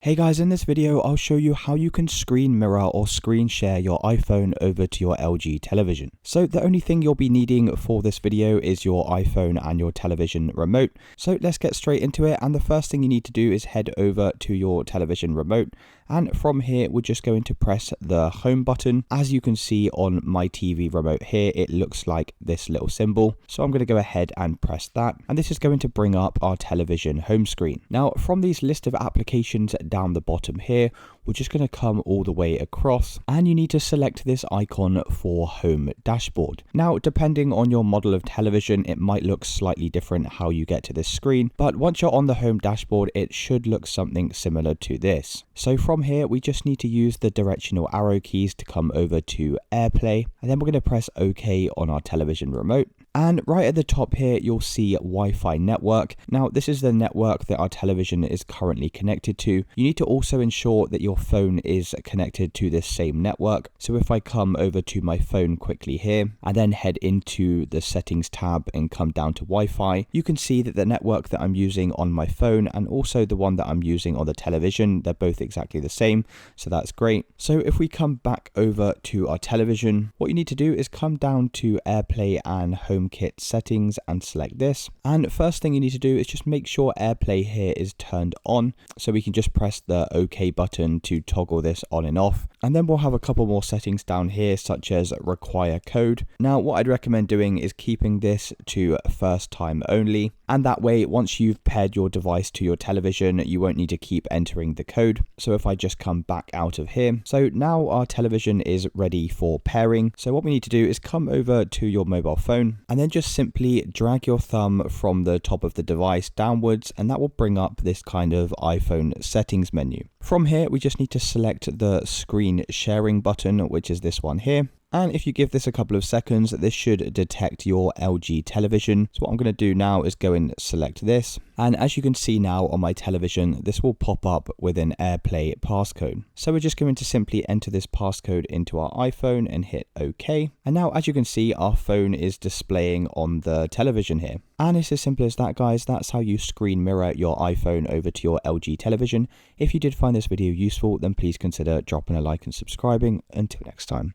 Hey guys, in this video I'll show you how you can screen mirror or screen share your iPhone over to your LG television. So the only thing you'll be needing for this video is your iPhone and your television remote. So let's get straight into it, and the first thing you need to do is head over to your television remote, and from here we're just going to press the home button. As you can see on my TV remote here, it looks like this little symbol, so I'm going to go ahead and press that, and this is going to bring up our television home screen. Now from these list of applications down the bottom here, we're just going to come all the way across, and you need to select this icon for home dashboard. Now depending on your model of television, it might look slightly different how you get to this screen, but once you're on the home dashboard it should look something similar to this. So from here we just need to use the directional arrow keys to come over to AirPlay, and then we're going to press OK on our television remote. And right at the top here you'll see Wi-Fi network. Now this is the network that our television is currently connected to. You need to also ensure that your phone is connected to this same network. So if I come over to my phone quickly here and then head into the settings tab and come down to Wi-Fi, you can see that the network that I'm using on my phone and also the one that I'm using on the television, they're both exactly the same, so that's great. So if we come back over to our television, what you need to do is come down to AirPlay and HomeKit settings and select this, and first thing you need to do is just make sure AirPlay here is turned on, so we can just press the OK button to toggle this on and off. And then we'll have a couple more settings down here, such as require code. Now what I'd recommend doing is keeping this to first time only, and that way once you've paired your device to your television you won't need to keep entering the code. So if I just come back out of here, so now our television is ready for pairing. So what we need to do is come over to your mobile phone and then just simply drag your thumb from the top of the device downwards, and that will bring up this kind of iPhone settings menu. From here we just need to select the screen sharing button, which is this one here. And if you give this a couple of seconds, this should detect your LG television. So what I'm going to do now is go and select this. And as you can see now on my television, this will pop up with an AirPlay passcode. So we're just going to simply enter this passcode into our iPhone and hit OK. And now as you can see, our phone is displaying on the television here. And it's as simple as that, guys. That's how you screen mirror your iPhone over to your LG television. If you did find this video useful, then please consider dropping a like and subscribing. Until next time.